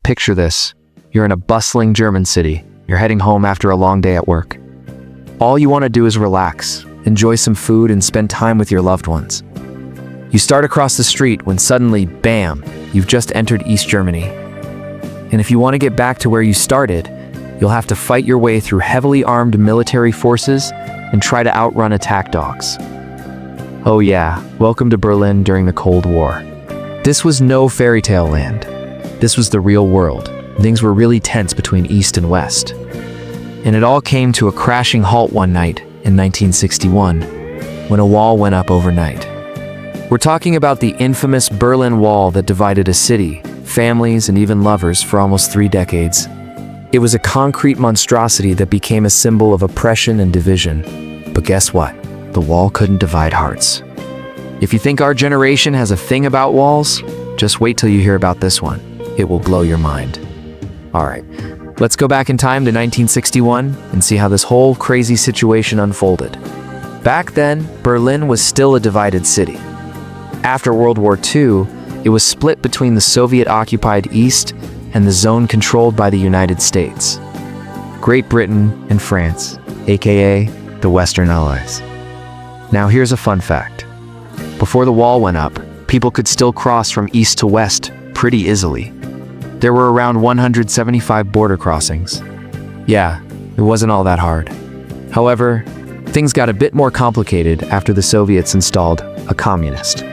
Picture this. You're in a bustling German city. You're heading home after a long day at work. All you want to do is relax, enjoy some food, and spend time with your loved ones. You start across the street when suddenly, bam, you've just entered East Germany. And if you want to get back to where you started, you'll have to fight your way through heavily armed military forces and try to outrun attack dogs. Oh yeah, welcome to Berlin during the Cold War. This was no fairy tale land. This was the real world. Things were really tense between East and West. And it all came to a crashing halt one night in 1961, when a wall went up overnight. We're talking about the infamous Berlin Wall that divided a city, families, and even lovers for almost 3 decades. It was a concrete monstrosity that became a symbol of oppression and division. But guess what? The wall couldn't divide hearts. If you think our generation has a thing about walls, just wait till you hear about this one. It will blow your mind. All right, let's go back in time to 1961 and see how this whole crazy situation unfolded. Back then, Berlin was still a divided city. After World War II, it was split between the Soviet-occupied East and the zone controlled by the United States, Great Britain and France, aka the Western Allies. Now here's a fun fact. Before the wall went up, people could still cross from east to west pretty easily. There were around 175 border crossings. Yeah, it wasn't all that hard. However, things got a bit more complicated after the Soviets installed a communist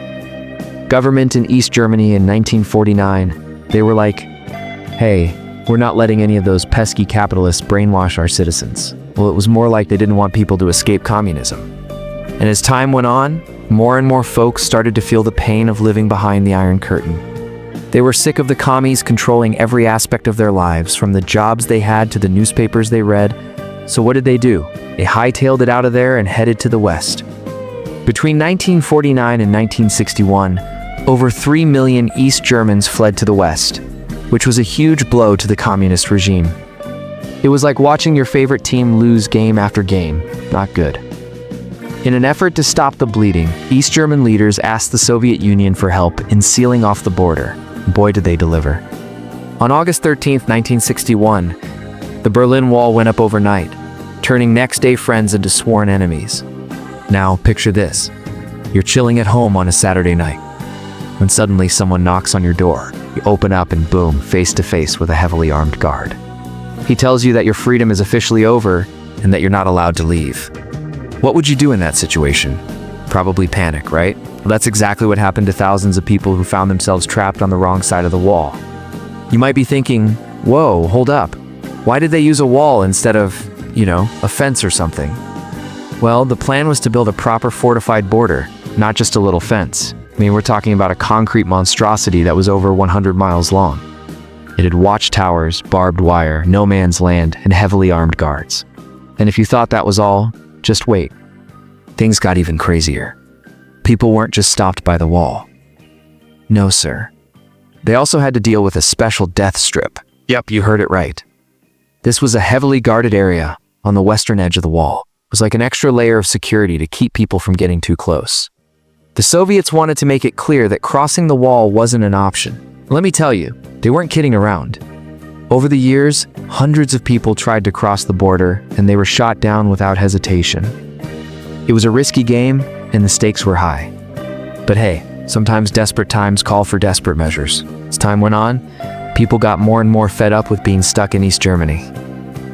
government in East Germany in 1949. They were like, hey, we're not letting any of those pesky capitalists brainwash our citizens. Well, it was more like they didn't want people to escape communism. And as time went on, more and more folks started to feel the pain of living behind the Iron Curtain. They were sick of the commies controlling every aspect of their lives, from the jobs they had to the newspapers they read. So what did? They hightailed it out of there and headed to the West. Between 1949 and 1961, over 3 million East Germans fled to the West, which was a huge blow to the communist regime. It was like watching your favorite team lose game after game. Not good. In an effort to stop the bleeding, East German leaders asked the Soviet Union for help in sealing off the border. Boy, did they deliver. On August 13, 1961, the Berlin Wall went up overnight, turning next-day friends into sworn enemies. Now, picture this. You're chilling at home on a Saturday night, when suddenly someone knocks on your door. You open up and boom, face-to-face with a heavily armed guard. He tells you that your freedom is officially over and that you're not allowed to leave. What would you do in that situation? Probably panic, right? Well, that's exactly what happened to thousands of people who found themselves trapped on the wrong side of the wall. You might be thinking, whoa, hold up. Why did they use a wall instead of, a fence or something? Well, the plan was to build a proper fortified border, not just a little fence. We're talking about a concrete monstrosity that was over 100 miles long. It had watchtowers, barbed wire, no man's land, and heavily armed guards. And if you thought that was all, just wait. Things got even crazier. People weren't just stopped by the wall. No, sir. They also had to deal with a special death strip. Yep, you heard it right. This was a heavily guarded area on the western edge of the wall. It was like an extra layer of security to keep people from getting too close. The Soviets wanted to make it clear that crossing the wall wasn't an option. Let me tell you, they weren't kidding around. Over the years, hundreds of people tried to cross the border, and they were shot down without hesitation. It was a risky game, and the stakes were high. But hey, sometimes desperate times call for desperate measures. As time went on, people got more and more fed up with being stuck in East Germany.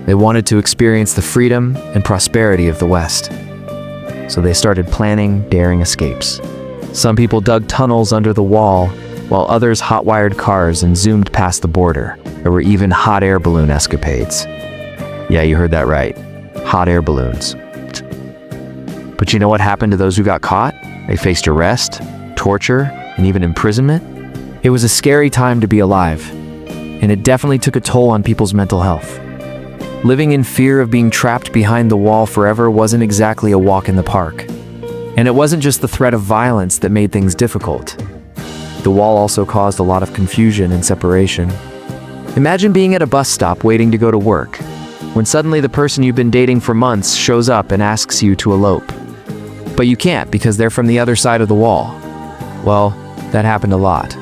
They wanted to experience the freedom and prosperity of the West. So they started planning daring escapes. Some people dug tunnels under the wall, while others hot-wired cars and zoomed past the border. There were even hot air balloon escapades. Yeah, you heard that right. Hot air balloons. But you know what happened to those who got caught? They faced arrest, torture, and even imprisonment. It was a scary time to be alive, and it definitely took a toll on people's mental health. Living in fear of being trapped behind the wall forever wasn't exactly a walk in the park. And it wasn't just the threat of violence that made things difficult. The wall also caused a lot of confusion and separation. Imagine being at a bus stop waiting to go to work, when suddenly the person you've been dating for months shows up and asks you to elope. But you can't because they're from the other side of the wall. Well, that happened a lot.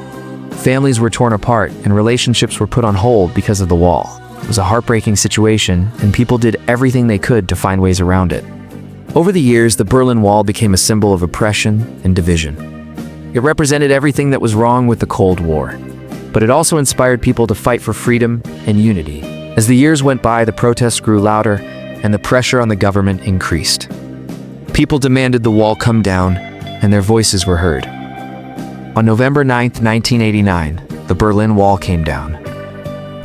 Families were torn apart, and relationships were put on hold because of the wall. It was a heartbreaking situation, and people did everything they could to find ways around it. Over the years, the Berlin Wall became a symbol of oppression and division. It represented everything that was wrong with the Cold War, but it also inspired people to fight for freedom and unity. As the years went by, the protests grew louder, and the pressure on the government increased. People demanded the wall come down, and their voices were heard. On November 9, 1989, the Berlin Wall came down.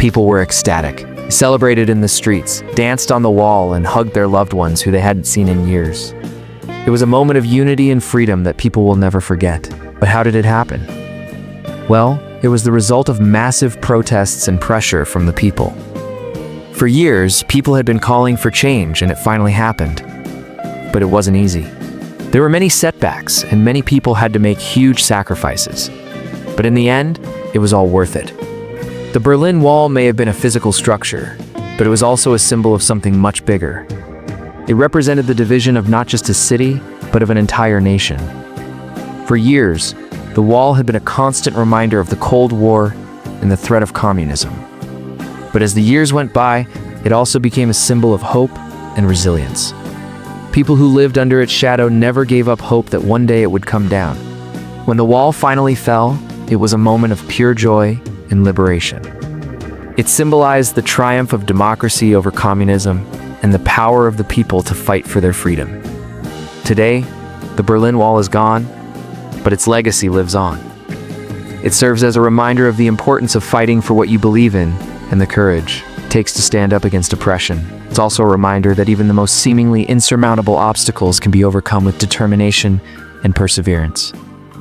People were ecstatic. They celebrated in the streets, danced on the wall, and hugged their loved ones who they hadn't seen in years. It was a moment of unity and freedom that people will never forget. But how did it happen? Well, it was the result of massive protests and pressure from the people. For years, people had been calling for change, and it finally happened. But it wasn't easy. There were many setbacks, and many people had to make huge sacrifices. But in the end, it was all worth it. The Berlin Wall may have been a physical structure, but it was also a symbol of something much bigger. It represented the division of not just a city, but of an entire nation. For years, the wall had been a constant reminder of the Cold War and the threat of communism. But as the years went by, it also became a symbol of hope and resilience. People who lived under its shadow never gave up hope that one day it would come down. When the wall finally fell, it was a moment of pure joy and liberation. It symbolized the triumph of democracy over communism and the power of the people to fight for their freedom. Today, the Berlin Wall is gone, but its legacy lives on. It serves as a reminder of the importance of fighting for what you believe in and the courage it takes to stand up against oppression. It's also a reminder that even the most seemingly insurmountable obstacles can be overcome with determination and perseverance.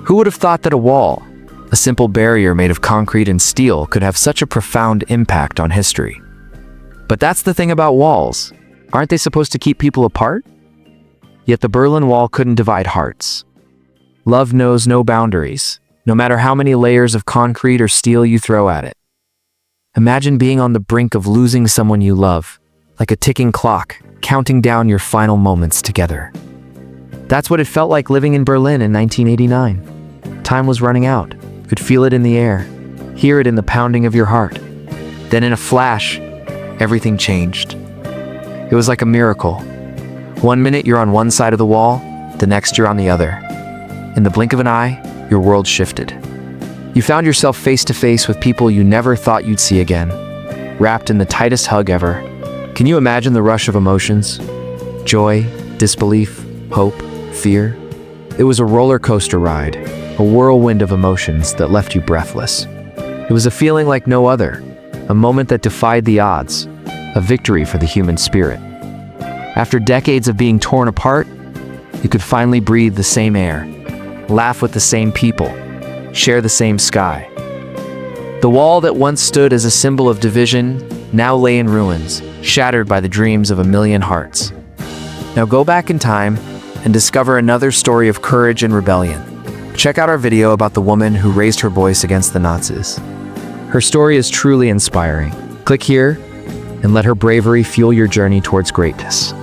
Who would have thought that a wall, a simple barrier made of concrete and steel, could have such a profound impact on history? But that's the thing about walls. Aren't they supposed to keep people apart? Yet the Berlin Wall couldn't divide hearts. Love knows no boundaries, no matter how many layers of concrete or steel you throw at it. Imagine being on the brink of losing someone you love, like a ticking clock, counting down your final moments together. That's what it felt like living in Berlin in 1989. Time was running out. You could feel it in the air, hear it in the pounding of your heart. Then in a flash, everything changed. It was like a miracle. One minute you're on one side of the wall, the next you're on the other. In the blink of an eye, your world shifted. You found yourself face to face with people you never thought you'd see again, wrapped in the tightest hug ever. Can you imagine the rush of emotions? Joy, disbelief, hope, fear? It was a roller coaster ride, a whirlwind of emotions that left you breathless. It was a feeling like no other, a moment that defied the odds, a victory for the human spirit. After decades of being torn apart, you could finally breathe the same air, laugh with the same people, share the same sky. The wall that once stood as a symbol of division now lay in ruins, shattered by the dreams of a million hearts. Now go back in time and discover another story of courage and rebellion. Check out our video about the woman who raised her voice against the Nazis. Her story is truly inspiring. Click here and let her bravery fuel your journey towards greatness.